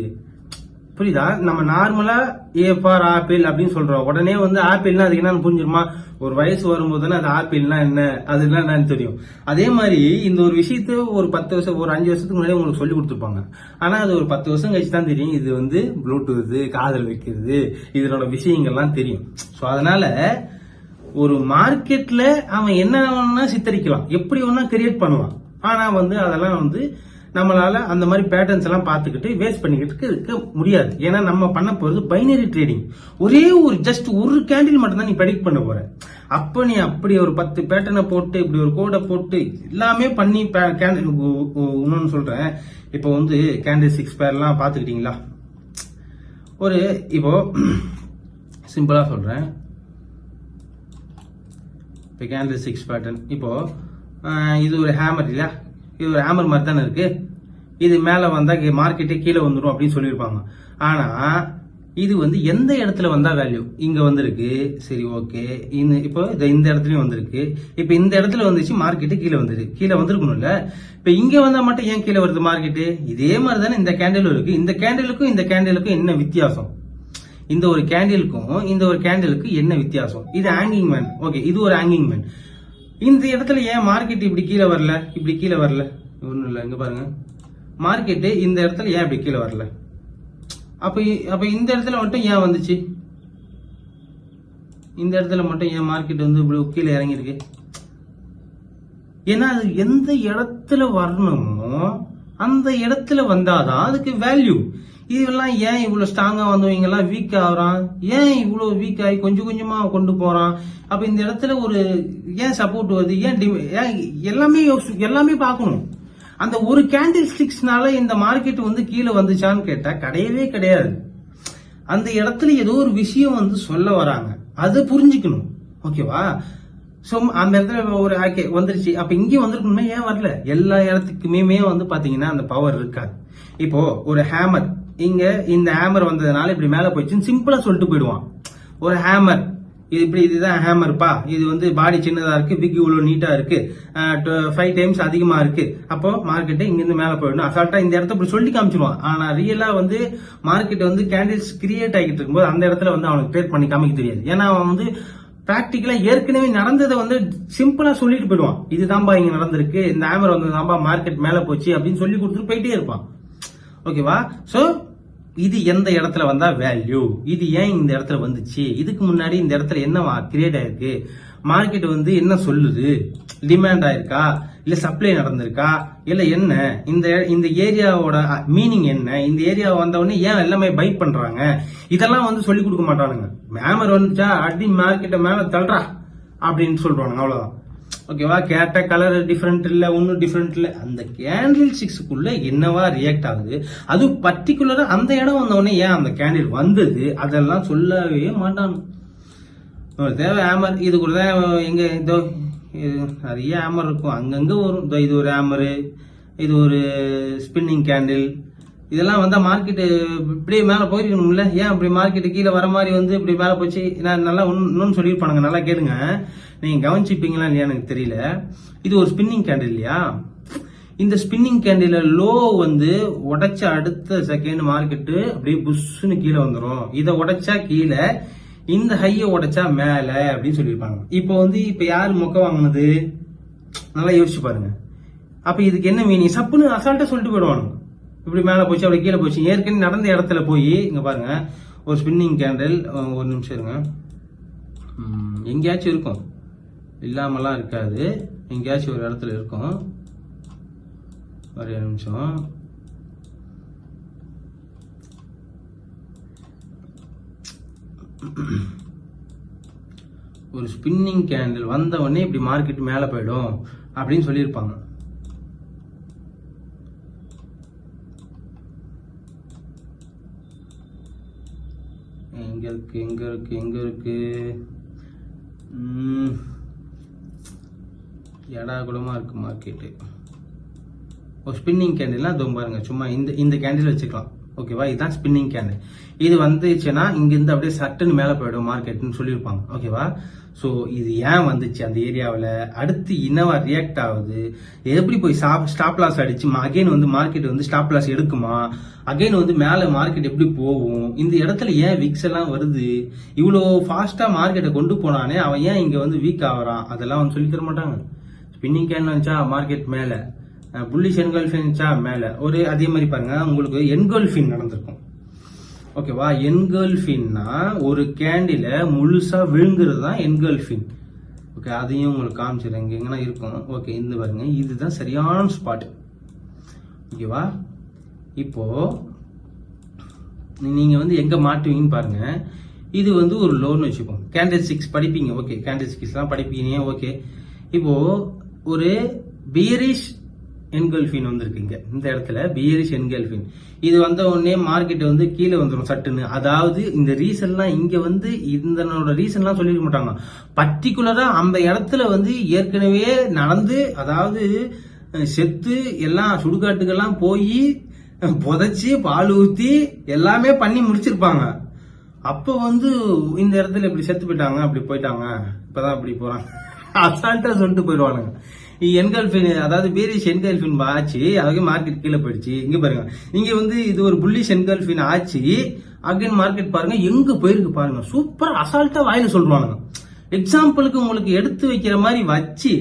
[SPEAKER 1] புரியுதா? நம்ம நார்மலா ஏ ஃபார் ஆப்பிள் அப்படின்னு சொல்றோம். உடனே வந்து ஆப்பிள்னா அதுக்கு என்னன்னு புரிஞ்சிருமா? ஒரு வயசு வரும்போது தானே அது ஆப்பிள்னா என்ன, அதுலாம் என்னன்னு தெரியும். அதே மாதிரி இந்த ஒரு விஷயத்த ஒரு 10 வருஷம், ஒரு 5 வருஷத்துக்கு முன்னாடி உங்களுக்கு சொல்லி கொடுத்துருப்பாங்க. ஆனா அது ஒரு 10 வருஷம் கழிச்சு தான் தெரியும் இது வந்து ப்ளூடூத், காதல் வைக்கிறது, இதனோட விஷயங்கள்லாம் தெரியும். ஸோ அதனால ஒரு மார்க்கெட்ல அவன் என்ன வேணா சித்தரிக்கலாம், எப்படி வேணா கிரியேட் பண்ணுவான். ஆனா வந்து அதெல்லாம் வந்து நம்மளால அந்த மாதிரி பேட்டர்ன்ஸ் எல்லாம் பார்த்துக்கிட்டு வேஸ்ட் பண்ணிக்கிட்டு இருக்க முடியாது. ஏன்னா நம்ம பண்ண போறது பைனரி ட்ரேடிங். ஒரே ஒரு ஜஸ்ட் ஒரு கேண்டில் மட்டும் தான் நீ ப்ரெடிக்ட் பண்ண போற. அப்ப நீ அப்படி ஒரு 10 பேட்டர்னை போட்டு இப்படி ஒரு கோடை போட்டு எல்லாமே பண்ணி இன்னொன்னு சொல்றேன். இப்போ வந்து கேண்டில் 6 பேர்லாம் பாத்துக்கிட்டீங்களா? ஒரு இப்போ சிம்பிளா சொல்றேன். இப்போ கேண்டில் 6 பேட்டர்ன், இப்போ இது ஒரு ஹேமர் இல்லையா? இது ஒரு ஹேமர் மாதிரி தானே இருக்கு. இது மேல வந்தா மார்க்கெட்டே கீழே வந்துடும் அப்படின்னு சொல்லியிருப்பாங்க. ஆனா இது வந்து எந்த இடத்துல வந்தா வேல்யூ? இங்க வந்திருக்கு, சரி ஓகே. இப்போ இந்த இடத்துலயும் வந்திருக்கு. இப்ப இந்த இடத்துல வந்துச்சு, மார்க்கெட்டு கீழே வந்திருக்கணும்ல. இப்ப இங்க வந்தா மட்டும் ஏன் கீழே வருது மார்க்கெட்டு? இதே மாதிரி தானே இந்த கேண்டிலும் இருக்கு. இந்த கேண்டிலுக்கும் என்ன வித்தியாசம்? இந்த ஒரு கேண்டிலுக்கும் இந்த ஒரு கேண்டிலுக்கு என்ன வித்தியாசம்? இது ஹேங்கிங் மேன், ஓகே, இது ஒரு ஹேங்கிங் மேன். இந்த இடத்துல ஏன் மார்க்கெட் இப்படி கீழே வரல? ஒண்ணும் இல்ல, இங்க பாருங்க, மார்க்கெட் இந்த இடத்துல ஏன் இப்படி கீழே வரல? அப்ப இந்த இடத்துல மட்டும் ஏன் வந்துச்சு? இந்த இடத்துல மட்டும் ஏன் மார்க்கெட் வந்து இப்படி கீழே இறங்கிருக்கு? ஏன்னா அது எந்த இடத்துல வரணுமோ அந்த இடத்துல வந்தாதான் அதுக்கு வேல்யூ. இதெல்லாம் ஏன் இவ்வளவு ஸ்ட்ராங்கா வந்தவங்க எல்லாம் வீக் ஆகுறான்? ஏன் இவ்வளவு வீக் ஆகி கொஞ்சம் கொஞ்சமா கொண்டு போறான்? அப்ப இந்த இடத்துல ஒரு ஏன் சப்போர்ட் வருது? ஏன் எல்லாமே பார்க்கணும். அந்த ஒரு கேண்டில் ஸ்டிக்ஸ்னால இந்த மார்க்கெட் வந்து கீழே வந்துச்சான்னு கேட்டா கிடையவே கிடையாது. அந்த இடத்துல ஏதோ ஒரு விஷயம் வந்து சொல்ல வராங்க, அது புரிஞ்சுக்கணும். ஓகேவா? சோ அந்த இடத்துல ஒரு வந்துருச்சு, அப்ப இங்க வந்திருக்கணுமே, ஏன் வரல? எல்லா இடத்துக்குமே வந்து பாத்தீங்கன்னா அந்த பவர் இருக்காது. இப்போ ஒரு ஹேமர், இங்க இந்த ஹேமர் வந்ததுனால இப்படி மேல போயிடுச்சுன்னு சிம்பிளா சொல்லிட்டு போயிடுவான். ஒரு ஹேமர் இதுதான் ஹேமர்ப்பா, இது வந்து பாடி சின்னதா இருக்கு, பிக் இவ்வளவு நீட்டா இருக்கு, 5 டைம்ஸ் அதிகமா இருக்கு, அப்போ மார்க்கெட் இங்க இருந்து மேல போயிடணும். அசால்ட்டா இந்த இடத்த இப்படி சொல்லி காமிச்சிருவான். ஆனா ரியலா வந்து மார்க்கெட் வந்து கேண்டில்ஸ் கிரியேட் ஆகிட்டு இருக்கும்போது அந்த இடத்துல வந்து அவனுக்கு ட்ரேட் பண்ணி காமிக்க தெரியாது. ஏன்னா அவன் வந்து பிராக்டிக்கலா ஏற்கனவே நடந்ததை வந்து சிம்பிளா சொல்லிட்டு போயிடுவான். இதுதான்பா இங்க நடந்திருக்கு, இந்த ஹேமர் வந்ததுதான்பா மார்க்கெட் மேல போச்சு அப்படின்னு சொல்லி கொடுத்துட்டு போயிட்டே இருப்பான். ஓகேவா? சோ இது எந்த இடத்துல வந்தா வேல்யூ, இது ஏன் இந்த இடத்துல வந்துச்சு, இதுக்கு முன்னாடி இந்த இடத்துல என்ன கிரியேட் ஆயிருக்கு, மார்க்கெட் வந்து என்ன சொல்லுது, டிமாண்ட் ஆயிருக்கா, இல்ல சப்ளை நடந்திருக்கா, இல்ல என்ன, இந்த ஏரியாவோட மீனிங் என்ன, இந்த ஏரியா வந்தவொடனே ஏன் எல்லாமே பை பண்றாங்க, இதெல்லாம் வந்து சொல்லி கொடுக்க மாட்டானுங்க. மேமர் வந்துச்சா அடி மார்க்கெட்டை மேல தள்ளுறா அப்படின்னு சொல்றானுங்க, அவ்வளவுதான். ஓகேவா? கேட்ட கலர் டிஃபரெண்ட் இல்ல, ஒன்னும் டிஃபரெண்ட் இல்ல, அந்த கேண்டில் 6க்குள்ள என்னவா ரியாக்ட் ஆகுது, அது பர்டிகுலரா அந்த இடம் வந்தவொடனே ஏன் அந்த கேண்டில் வந்தது, அதெல்லாம் சொல்லவே மாட்டானு. தேவை ஹேமர், இது கூட தான் எங்க இதோ நிறைய ஹேமர் இருக்கும், அங்கங்க வரும். இது ஒரு ஹேமரு, இது ஒரு ஸ்பின்னிங் கேண்டில், இதெல்லாம் வந்தா மார்க்கெட் இப்படியே மேல போயிருக்கணும்ல. ஏன் அப்படி மார்க்கெட் கீழே வர மாதிரி வந்து இப்படி மேல போச்சு? நான் நல்லா இன்னொன்னு சொல்லியிருப்பானுங்க, நல்லா கேளுங்க, நீங்க கவனிச்சுப்பீங்களா இல்லையா எனக்கு தெரியல. இது ஒரு ஸ்பின்னிங் கேண்டில் இல்லையா? இந்த ஸ்பின்னிங் கேண்டில் லோ வந்து உடைச்ச அடுத்த செகண்ட் மார்க்கெட் அப்படியே புஷ்னு கீழே வந்துடும். இதை உடைச்சா கீழே, இந்த ஹைய உடைச்சா மேல அப்படின்னு சொல்லியிருப்பாங்க. இப்ப யாரு மொக்க வாங்கினது? நல்லா யோசிச்சு பாருங்க. அப்ப இதுக்கு என்ன மீனிங்? சப்புன்னு அசால்ட்டா சொல்லிட்டு போயிடுவாங்க, இப்படி மேல போச்சு அப்படி கீழே போச்சு. ஏற்கனவே நடந்த இடத்துல போய் இங்க பாருங்க, ஒரு ஸ்பின்னிங் கேண்டில், ஒரு நிமிஷம் இருங்க, எங்கேயாச்சும் இருக்கும், இல்லாமலாம் இருக்காது, எங்கேயாச்சும் ஒரு இடத்துல இருக்கும். ஒரே நிமிஷம், ஒரு ஸ்பின்னிங் கேண்டில் வந்த உடனே இப்படி மார்க்கெட் மேல போயிடும் அப்படின்னு சொல்லியிருப்பாங்க. எங்க இருக்கு எடா கூடமா இருக்கு மார்க்கெட்டு. ஒரு ஸ்பின்னிங் கேண்டில்னா பாருங்க, சும்மா இந்த கேண்டில் வச்சுக்கலாம். ஓகேவா? இதுதான் ஸ்பின்னிங் கேண்டில். இது வந்துச்சுன்னா இங்கிருந்து அப்படியே சட்டுன்னு மேல போயிடும் மார்க்கெட்னு சொல்லியிருப்பாங்க. ஓகேவா? சோ இது ஏன் வந்துச்சு அந்த ஏரியாவில், அடுத்து என்னவா ரியாக்ட் ஆகுது, எப்படி போய் ஸ்டாப் லாஸ் அடிச்சு அகைன் வந்து மார்க்கெட் வந்து ஸ்டாப் லாஸ் எடுக்குமா, அகைன் வந்து மேல மார்க்கெட் எப்படி போகும், இந்த இடத்துல ஏன் விக்ஸ் எல்லாம் வருது, இவ்வளோ ஃபாஸ்டா மார்க்கெட்டை கொண்டு போனானே அவன் ஏன் இங்க வந்து வீக் ஆகுறான், அதெல்லாம் வந்து சொல்லி தர மாட்டாங்க. ஸ்பின்னிங் கேண்டில் வந்துச்சா மார்க்கெட் மேல, புல்லிஷ் என்கல்ஃபின் வந்துச்சா மேல, ஒரு அதே மாதிரி பாருங்க உங்களுக்கு என்கல்ஃபின் நடந்திருக்கும். ஓகேவா? என்கல்ஃபின்னா ஒரு கேண்டில முழுசா விழுங்குறது தான் என்கல்ஃபின். ஓகே, அதையும் உங்களுக்கு காமிச்சிடுறேன், இங்க எங்கன்னா இருக்கும். ஓகே, இந்த பாருங்க, இதுதான் சரியான ஸ்பாட். ஓகேவா? இப்போ நீங்க வந்து எங்க மாட்டுவீங்கன்னு பாருங்க. இது வந்து ஒரு லோன் வச்சுப்போம். கேண்டில் ஸ்டிக்ஸ் படிப்பீங்க. ஓகே, கேண்டில் ஸ்டிக்ஸ் எல்லாம் படிப்பீங்க. ஓகே, இப்போ ஒரு பியரிஷ் என்கல்ஃபின் வந்திருக்குங்க. இந்த இடத்துல பியரிஷ் என்கல்ஃபின் இது வந்த உடனே மார்க்கெட் வந்து கீழே வந்துடும் சட்டுன்னு. அதாவது இந்த ரீசன்லாம் இங்க வந்து இதனோட ரீசன்லாம் சொல்லிருக்க மாட்டாங்க. பர்டிகுலரா அந்த இடத்துல வந்து ஏற்கனவே நடந்து, அதாவது செத்து எல்லாம் சுடுகாட்டுக்கெல்லாம் போய் புதைச்சி பால் ஊத்தி எல்லாமே பண்ணி முடிச்சிருப்பாங்க. அப்ப வந்து இந்த இடத்துல இப்படி செத்து போயிட்டாங்க, அப்படி போயிட்டாங்க, இப்பதான் அப்படி போறாங்க, அசால்ட்டா சொல்லிட்டு போயிடுவானுங்க. என்கல்ஃபின், அதாவது பேரிஷ் என்கல்ஃபின் ஆச்சு, அதுக்கு மார்க்கெட் கீழே போயிடுச்சு. இங்க பாருங்க, இங்க வந்து இது ஒரு புல்லிஷ் என்கல்ஃபின் ஆச்சு, அகைன் மார்க்கெட் பாருங்க எங்க போயிருக்கு பாருங்க. சூப்பர் அசால்ட்டா வாயில சொல்றானுங்க. எக்ஸாம்பிளுக்கு உங்களுக்கு எடுத்து வைக்கிற மாதிரி வச்சு,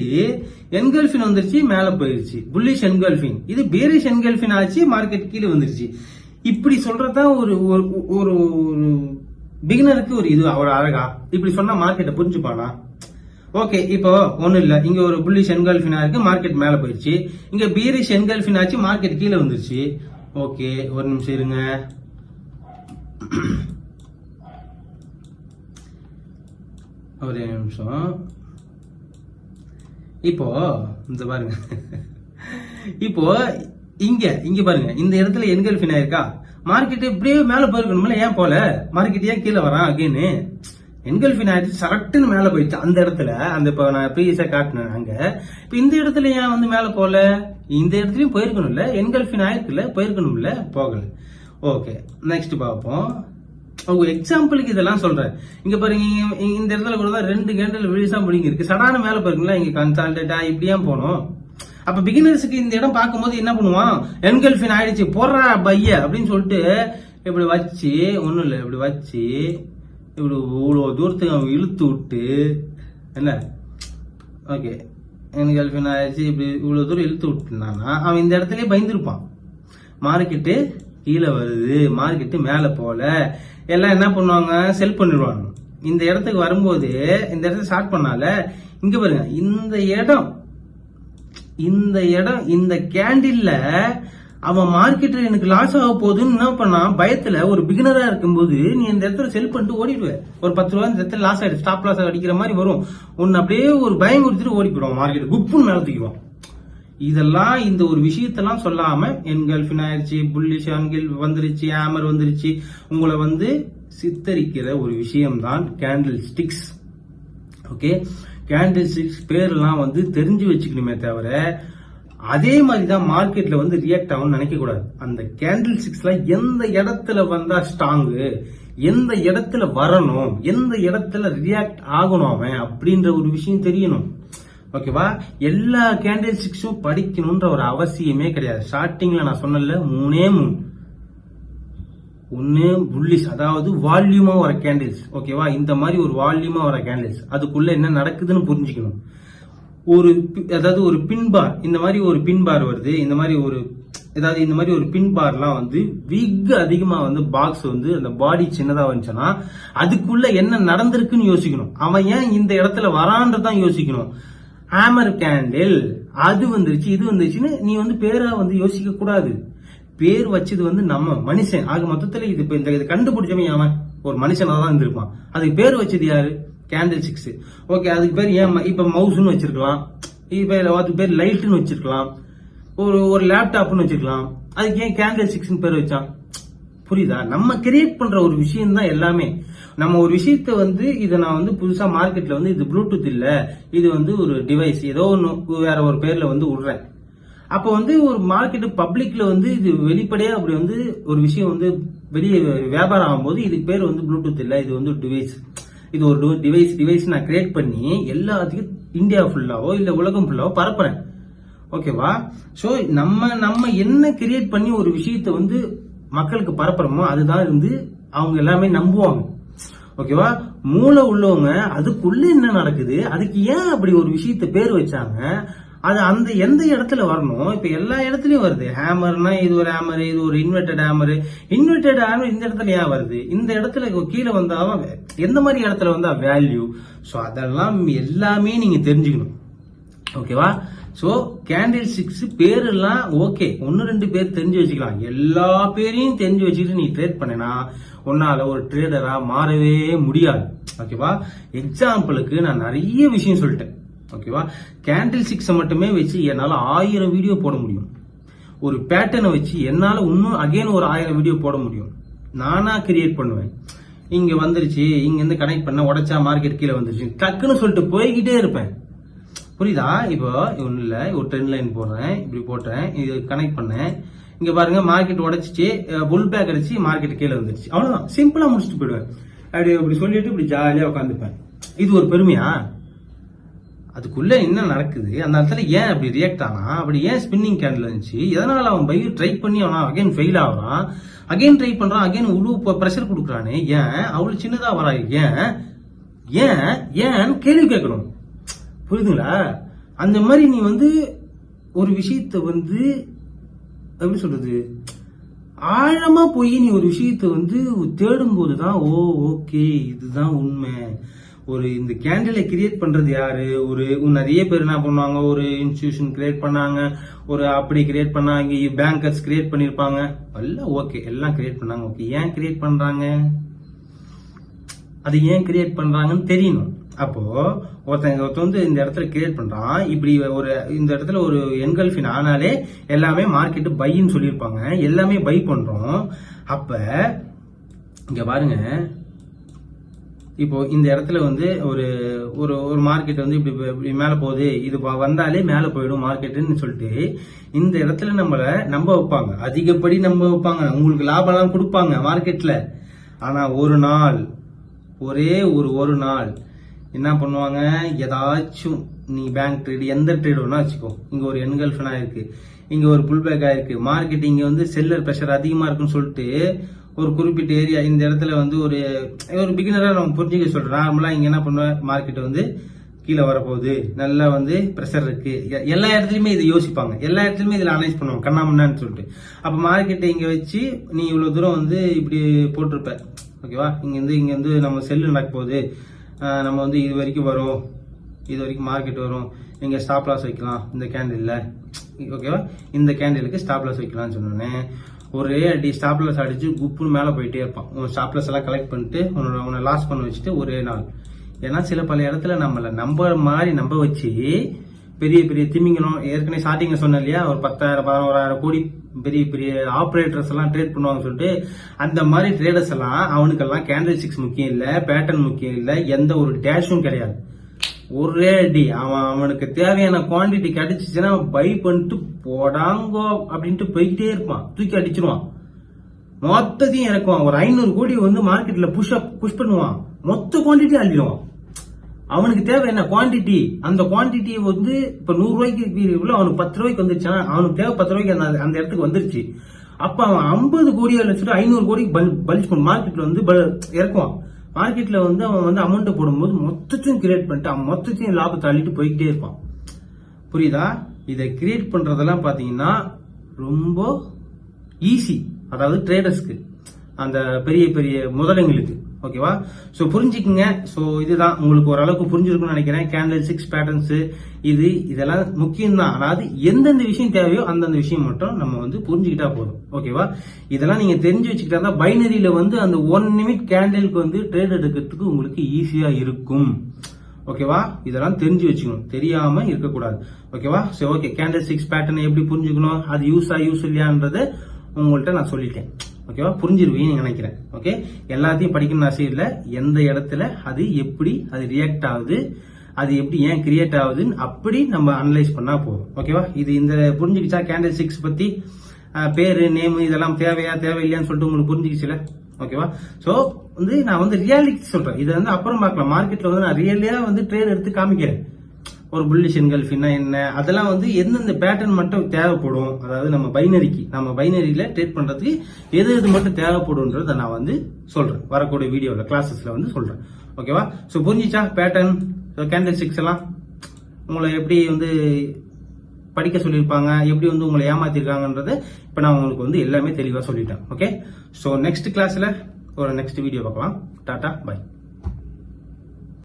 [SPEAKER 1] என்கல்ஃபின் வந்துருச்சு மேல போயிருச்சு, புல்லிஷ் என்கல்ஃபின். இது பேரிஷ் என்கல்ஃபின் ஆச்சு, மார்க்கெட் கீழே வந்துருச்சு. இப்படி சொல்றதுதான் ஒரு ஒரு பிகினருக்கு ஒரு இது ஒரு அழகா. இப்படி சொன்னா மார்க்கெட்டை புரிஞ்சுப்பானா? ஓகே, இப்போ ஒண்ணும் இல்ல, இங்க ஒரு புல்லிஷ் என்கல்ஃபினா இருக்கு, மார்க்கெட் மேல போயிடுச்சு. இங்க பீரிஷ் என்கல்ஃபின் ஆச்சு, மார்க்கெட் கீழே வந்துருச்சு. ஓகே, ஒரு நிமிஷம் இருங்க. ஒரே நிமிஷம். இப்போ இந்த பாருங்க, இப்போ இங்க பாருங்க, இந்த இடத்துல என்கல்ஃபின் ஆயிருக்கா, மார்க்கெட் இப்படியே மேல போயிருக்கணும்ல, ஏன் போல மார்க்கெட் ஏன் கீழே வரான் அகைனு? என்கல்ஃபின் ஆயிடுச்சு, சரட்டுன்னு மேல போயிடுச்சு அந்த இடத்துல. அந்த இப்ப நான் ப்ரீவியஸா காட்டினேன் அங்க. இப்ப இந்த இடத்துல ஏன் வந்து மேல போல? இந்த இடத்துலயும் போயிருக்கணும்ல, என்கல்ஃபின் ஆயிருக்குல்ல, போயிருக்கணும்ல, போகல. ஓகே, நெக்ஸ்ட் பார்ப்போம். எக்ஸாம்பிளுக்கு இதெல்லாம் சொல்றேன். இங்க பாருங்க, இந்த இடத்துல கூட ரெண்டு கேண்டில் விழிசா முடிங்க இருக்கு, சடான மேல போயிருக்குங்களா, இங்க கன்சால்டேட்டா இப்படியா போனோம். அப்ப பிகினர்ஸுக்கு இந்த இடம் பார்க்கும்போது என்ன பண்ணுவான், என்கல்ஃபின் ஆயிடுச்சு போடுறா பைய அப்படின்னு சொல்லிட்டு இப்படி வச்சு, ஒண்ணும் இல்லை, இப்படி வச்சு இவ்வளவு தூரத்துக்கு அவன் இழுத்து விட்டு, என்ன ஓகே என்கல்ஃபின் ஆயிடுச்சு, இப்படி இவ்வளவு தூரம் இழுத்து விட்டுனானா அவன் இந்த இடத்துலயே பயந்துருப்பான். மார்க்கெட்டு கீழே வருது, மார்க்கெட்டு மேல போல, எல்லாம் என்ன பண்ணுவாங்க, செல் பண்ணிடுவாங்க. இந்த இடத்துக்கு வரும்போது இந்த இடத்துல ஸ்டார்ட் பண்ணால, இங்க பாருங்க, இந்த இடம் இந்த கேண்டில்ல அவன் மார்க்கெட்ல எனக்கு லாஸ் ஆக போகுதுன்னு என்ன பண்ணா, பயத்துல ஒரு பிகினரா இருக்கும்போது நீ இந்த இடத்துல செல் பண்ணிட்டு ஓடிடுவ. ஒரு 10 ரூபாய் இந்த இடத்துல லாஸ் ஆயிடுச்சு, ஸ்டாப் லாஸ் அடிக்கிற மாதிரி வரும், உன்னை அப்படியே ஒரு பயம் கொடுத்துட்டு ஓடி போயிடுவான், மார்க்கெட் குப்புன்னு மேல தூக்கிடுவான். இதெல்லாம் இந்த ஒரு விஷயத்தெல்லாம் சொல்லாம என்கல்ஃபின் ஆயிடுச்சு, புல்லிஷ் ஆங்கிள் வந்துருச்சு, ஹேமர் வந்துருச்சு, உங்களை வந்து சித்தரிக்கிற ஒரு விஷயம் தான் candle sticks. Okay, candle sticks பேர்லாம் வந்து தெரிஞ்சு வச்சுக்கணுமே தவிர, அதே மாதிரிதான் மார்க்கெட்ல வந்து ரியாக்ட் ஆகும் நினைக்க கூடாது. அந்த கேண்டில் ஸ்டிக்ஸ்ல எந்த இடத்துல வந்தா ஸ்ட்ராங்கு, எந்த இடத்துல வரணும், எந்த இடத்துல ரியாக்ட் ஆகணும் அவன் அப்படின்ற ஒரு விஷயம் தெரியணும். ஓகேவா? எல்லா கேண்டில் ஸ்டிக்ஸும் படிக்கணும்ன்ற ஒரு அவசியமே கிடையாது. ஸ்டார்டிங்ல நான் சொன்னல 3 ஒன்னு புல்லிஷ், அதாவது வால்யூமா வர கேண்டில்ஸ். ஓகேவா? இந்த மாதிரி ஒரு வால்யூமா வர கேண்டில்ஸ், அதுக்குள்ள என்ன நடக்குதுன்னு புரிஞ்சுக்கணும். அதாவது ஒரு பின் பார், இந்த மாதிரி ஒரு பின் பார் வருது, இந்த மாதிரி ஒரு ஏதாவது இந்த மாதிரி ஒரு பின் பார்லாம் வந்து விக் அதிகமா வந்து பாக்ஸ் வந்து அந்த பாடி சின்னதா வந்துச்சுன்னா அதுக்குள்ள என்ன நடந்திருக்குன்னு யோசிக்கணும். அவன் ஏன் இந்த இடத்துல வரான்றதான் யோசிக்கணும். ஹேமர் கேண்டில் அது வந்துருச்சு, இது வந்துருச்சுன்னு நீ வந்து பேரா வந்து யோசிக்க கூடாது. பேர் வச்சது வந்து நம்ம மனுஷன். ஆக மொத்தத்துல இது இந்த கண்டுபிடிச்சவன் அவன் ஒரு மனுஷனா தான் இருந்திருப்பான். அதுக்கு பேர் வச்சது யாரு? Candle sticks. ஓகே, அதுக்கு பேர் ஏன் இப்ப மவுஸ்னு வச்சிருக்கலாம், இப்ப அதுக்கு பேர் லைட்னு வச்சிருக்கலாம், ஒரு லேப்டாப்னு வச்சிருக்கலாம். அதுக்கு ஏன் கேண்டில் ஸ்டிக்ஸ் பேர் வச்சான்? புரியுதா? நம்ம கிரியேட் பண்ற ஒரு விஷயம் தான் எல்லாமே. நம்ம ஒரு விஷயத்த வந்து இதை நான் வந்து புதுசா மார்க்கெட்ல வந்து இது ப்ளூடூத் இல்ல, இது வந்து ஒரு டிவைஸ், ஏதோ ஒன்று வேற ஒரு பேர்ல வந்து விடுறேன். அப்ப வந்து ஒரு மார்க்கெட் பப்ளிக்ல வந்து இது வெளிப்படையா அப்படி வந்து ஒரு விஷயம் வந்து வெளியே வியாபாரம் ஆகும்போது இதுக்கு பேர் வந்து ப்ளூடூத் இல்ல, இது வந்து டிவைஸ். இது ஒரு டிவைஸ் நான் கிரியேட் பண்ணி எல்லாத்துக்கும் இந்தியா ஃபுல்லாவோ இல்ல உலகம் ஃபுல்லாவோ பரப்புறேன். ஓகேவா? சோ நம்ம என்ன கிரியேட் பண்ணி ஒரு விஷயத்தை வந்து மக்களுக்கு பரப்புறோமோ அதுதான் வந்து அவங்க எல்லாமே நம்புவாங்க. ஓகேவா? மூளை உள்ளவங்க அதுக்குள்ள என்ன நடக்குது, அதுக்கு ஏன் அப்படி ஒரு விஷயத்த பேர் வச்சாங்க, அது அந்த எந்த இடத்துல வரணும். இப்ப எல்லா இடத்துலயும் வருது. ஹேமர்னா இது ஒரு ஹேமர், இது ஒரு இன்வெர்டட் ஹேமர். இன்வெர்டட் ஹேமர் இந்த இடத்துல ஏன் வருது, இந்த இடத்துல கீழே வந்தா எந்த மாதிரி இடத்துல வந்தா வேல்யூ. சோ அதெல்லாம் எல்லாமே நீங்க தெரிஞ்சுக்கணும். ஓகேவா? சோ கேண்டில் ஸ்டிக்ஸ் பேரெல்லாம் ஓகே, 1-2 பேர் தெரிஞ்சு வச்சுக்கலாம். எல்லா பேரையும் தெரிஞ்சு வச்சுக்கிட்டு நீ ட்ரேட் பண்ணனா உன்னால ஒரு ட்ரேடரா மாறவே முடியாது. ஓகேவா? எக்ஸாம்பிளுக்கு நான் நிறைய விஷயம் சொல்லிட்டேன். ஓகேவா? கேண்டில் ஸ்டிக்ஸ் மட்டுமே வச்சு என்னால 1000 வீடியோ போட முடியும். ஒரு பேட்டர்னை வச்சு என்னால இன்னும் அகைன் ஒரு 1000 வீடியோ போட முடியும். நானா கிரியேட் பண்ணுவேன். இங்க வந்துருச்சு, இங்க இருந்து கனெக்ட் பண்ண உடைச்சா மார்க்கெட் கீழே வந்துருச்சு டக்குன்னு சொல்லிட்டு போய்கிட்டே இருப்பேன். புரியுதா? இப்போ ஒண்ணு இல்ல, ஒரு ட்ரெண்ட் லைன் போடுறேன், இப்படி போட்டேன், இது கனெக்ட் பண்ணேன், இங்க பாருங்க மார்க்கெட் உடைச்சிச்சு, புல் பேக் அடிச்சு மார்க்கெட் கீழே வந்துருச்சு. அவ்வளவுதான், சிம்பிளா முடிச்சுட்டு போயிடுவேன். அப்படி சொல்லிட்டு இப்படி ஜாலியா உட்காந்துப்பேன். இது ஒரு பெருமையா? அதுக்குள்ள என்ன நடக்குது, அந்த இடத்துல ஏன் அப்படி ரியாக்ட் ஆனா, அப்படி ஏன் ஸ்பின்னிங் கேண்டில் இருந்துச்சு, எதனால அவன் பை ட்ரை பண்ணி அவன் அகைன் ஃபெயில் ஆகிறான், அகைன் ட்ரை பண்றான், அகைன் உழவு பிரஷர் கொடுக்குறானே, ஏன் அவ்வளவு சின்னதா வரா, ஏன் கேள்வி கேட்கணும். புரியுதுங்களா? அந்த மாதிரி நீ வந்து ஒரு விஷயத்த வந்து எப்படி சொல்றது, ஆழமா போய் நீ ஒரு விஷயத்த வந்து தேடும் போதுதான் ஓகே இதுதான் உண்மை. ஒரு இந்த கேண்டிலை கிரியேட் பண்றது யாரு, ஒரு நிறைய பேர் என்ன பண்ணுவாங்க, ஒரு இன்ஸ்டிடியூஷன் கிரியேட் பண்ணாங்க, ஒரு அப்படி கிரியேட் பண்ணாங்க, பேங்கர்ஸ் கிரியேட் பண்ணிருப்பாங்க, எல்லாம் ஓகே, எல்லாம் கிரியேட் பண்ணாங்க. ஓகே, ஏன் கிரியேட் பண்றாங்க, அது ஏன் கிரியேட் பண்றாங்கன்னு தெரியணும். அப்போ ஒருத்தன் வந்து இந்த இடத்துல கிரியேட் பண்றான், இப்படி ஒரு இந்த இடத்துல ஒரு என்கல்ஃபின் ஆனாலே எல்லாமே மார்க்கெட் பைன்னு சொல்லியிருப்பாங்க, எல்லாமே பை பண்றோம். அப்ப இங்க பாருங்க, இப்போ இந்த இடத்துல வந்து ஒரு ஒரு மார்க்கெட் வந்து இப்படி மேல போகுது, இது வந்தாலே மேல போயிடும் மார்க்கெட்னு சொல்லிட்டு இந்த இடத்துல நம்மள நம்ப வைப்பாங்க, அதிகப்படி நம்ப வைப்பாங்க, உங்களுக்கு லாபம் எல்லாம் கொடுப்பாங்க மார்க்கெட்ல. ஆனா ஒரு நாள், ஒரே ஒரு நாள் என்ன பண்ணுவாங்க, ஏதாச்சும் நீ பேங்க் ட்ரேடு எந்த ட்ரேடு வேணா வச்சுக்கோ, இங்க ஒரு என்கல்ஃபனா இருக்கு, இங்க ஒரு புல் பேக் ஆயிருக்கு, மார்க்கெட் இங்க வந்து செல்லர் பிரஷர் அதிகமா இருக்குன்னு சொல்லிட்டு ஒரு குறிப்பிட்ட ஏரியா இந்த இடத்துல வந்து ஒரு பிகினரா நம்ம புரிஞ்சுக்க சொல்றோம். நார்மலா இங்க என்ன பண்ணுவேன், மார்க்கெட் வந்து கீழே வரப்போகுது, நல்லா வந்து பிரஷர் இருக்கு, எல்லா இடத்துலயுமே இதை யோசிப்பாங்க, எல்லா இடத்துலயுமே இதுல அனலைஸ் பண்ணுவாங்க கண்ணாமண்ணான்னு சொல்லிட்டு. அப்ப மார்க்கெட்டை இங்க வச்சு நீ இவ்வளவு தூரம் வந்து இப்படி போட்டிருப்ப. ஓகேவா? இங்க வந்து நம்ம செல்லு நடக்க போகுது, நம்ம வந்து இது வரைக்கும் வரும், இது வரைக்கும் மார்க்கெட் வரும், இங்க ஸ்டாப் லாஸ் வைக்கலாம் இந்த கேண்டில்ல. ஓகேவா? இந்த கேண்டிலுக்கு ஸ்டாப் லாஸ் வைக்கலாம்னு சொன்னோன்னே ஒரே அடி ஸ்டாப் லாஸ் அடிச்சு குப்புன்னு மேல போயிட்டே இருப்பான். உன் ஸ்டாப் லாஸ் எல்லாம் கலெக்ட் பண்ணிட்டு உன்னை லாஸ் பண்ண வச்சுட்டு ஒரே நாள். ஏன்னா சில பல இடத்துல நம்மள நம்ப வச்சு பெரிய பெரிய திமிங்கலம், ஏற்கனவே ஸ்டார்டிங்ல சொன்ன இல்லையா, ஒரு 10,000-11,000 கோடி பெரிய பெரிய ஆபரேட்டர்ஸ் எல்லாம் ட்ரேட் பண்ணுவாங்க சொல்லிட்டு, அந்த மாதிரி ட்ரேடர்ஸ் எல்லாம் அவனுக்கெல்லாம் கேண்டில் ஸ்டிக்ஸ் முக்கியம் இல்ல, பேட்டர்ன் முக்கியம் இல்ல, எந்த ஒரு டேஷும் கிடையாது. ஒரே அடி அவனுக்கு தேவையான குவான்டிட்டி கிடைச்சிச்சுன்னா பை பண்ணிட்டு போடாங்கோ அப்படின்ட்டு போய்கிட்டே இருப்பான், தூக்கி அடிச்சிருவான், மொத்தத்தையும் இறக்குவான். ஒரு 500 கோடி வந்து மார்க்கெட்ல புஷ் பண்ணுவான், மொத்த குவான்டிட்டி அள்ளிடுவான். அவனுக்கு தேவை என்ன குவான்டிட்டி, அந்த குவான்டிட்டியை வந்து இப்ப 100 ரூபாய்க்கு அவனுக்கு 10 ரூபாய்க்கு வந்துருச்சுன்னா அவனுக்கு தேவை 10 ரூபாய்க்கு அந்த இடத்துக்கு வந்துருச்சு. அப்ப அவன் 50 கோடியை வச்சுட்டு 500 கோடிக்கு பல்ஜ் பண்ண மார்க்கெட்ல வந்து இறக்குவான். மார்க்கெட்ல வந்து அவன் வந்து அமௌண்ட் போடும்போது மொத்தத்தையும் கிரியேட் பண்ணிட்டு அவன் மொத்தத்தையும் லாபத்தை அள்ளிட்டு போய்கிட்டே இருப்பான். புரியுதா? இதை கிரியேட் பண்றதெல்லாம் பாத்தீங்கன்னா ரொம்ப ஈஸி, அதாவது ட்ரேடர்ஸ்க்கு, அந்த பெரிய பெரிய முதலைங்களுக்கு. ஓகேவா? சோ புரிஞ்சுக்குங்க. சோ இதுதான் உங்களுக்கு ஓரளவுக்கு புரிஞ்சிருக்கும்னு நினைக்கிறேன். கேண்டில் ஸ்டிக்ஸ் பேட்டர்ன்ஸ் இதெல்லாம் முக்கியம் தான். அதாவது எந்தெந்த விஷயம் தேவையோ அந்தந்த விஷயம் மட்டும் நம்ம வந்து புரிஞ்சுக்கிட்டா போதும். ஓகேவா? இதெல்லாம் நீங்க தெரிஞ்சு வச்சுக்கிட்டா தான் பைனரியில வந்து அந்த 1 நிமிட் கேண்டிலுக்கு வந்து ட்ரேட் எடுக்கிறதுக்கு உங்களுக்கு ஈஸியா இருக்கும். ஓகேவா? இதெல்லாம் தெரிஞ்சு வச்சுக்கணும், தெரியாம இருக்கக்கூடாது. ஓகேவா? சரி, ஓகே. கேண்டில் ஸ்டிக்ஸ் பேட்டர்ன் எப்படி புரிஞ்சுக்கணும், அது யூஸ் இல்லையான்றதை உங்கள்கிட்ட நான் சொல்லிட்டேன். ஓகேவா? புரிஞ்சிருவீங்கன்னு நினைக்கிறேன். ஓகே, எல்லாத்தையும் படிக்கணும்னு அவசியம் இல்லை, எந்த இடத்துல அது எப்படி அது ரியாக்ட் ஆகுது, அது எப்படி ஏன் கிரியேட் ஆகுதுன்னு அப்படி நம்ம அனலைஸ் பண்ணா போதும். ஓகேவா? இது இந்த புரிஞ்சுக்கிச்சா கேண்டில் ஸ்டிக்ஸ் பத்தி பேரு நேம் இதெல்லாம் தேவையா தேவையில்லையான்னு சொல்லிட்டு உங்களுக்கு புரிஞ்சுக்கிச்சுல? ஓகேவா? சோ வந்து நான் வந்து ரியாலிட்டி சொல்றேன். இதை வந்து அப்புறம் பார்க்கலாம். மார்க்கெட்ல வந்து நான் ரியலியா வந்து ட்ரேட் எடுத்து காமிக்கிறேன். ஒரு புல்லிஷ் என்கல்ஃபின்னா என்ன, அதெல்லாம் வந்து எந்தெந்த பேட்டர்ன் மட்டும் தேவைப்படும், அதாவது நம்ம பைனரியில ட்ரேட் பண்றதுக்கு எது எது மட்டும் தேவைப்படும்ன்றத நான் வந்து சொல்றேன் வரக்கூடிய வீடியோல கிளாஸஸ்ல வந்து சொல்றேன். ஓகேவா? சோ புரிஞ்சிச்சா பேட்டர்ன் கேண்டில் ஸ்டிக்ஸ் எல்லாம் உங்களை எப்படி வந்து படிக்க சொல்லியிருப்பாங்க, எப்படி வந்து உங்களை ஏமாத்திருக்காங்கன்றத இப்ப நான் உங்களுக்கு வந்து எல்லாமே தெளிவா சொல்லிட்டேன். ஓகே, சோ நெக்ஸ்ட் கிளாஸ்ல ஒரு நெக்ஸ்ட் வீடியோ பார்க்கலாம். Tata bye.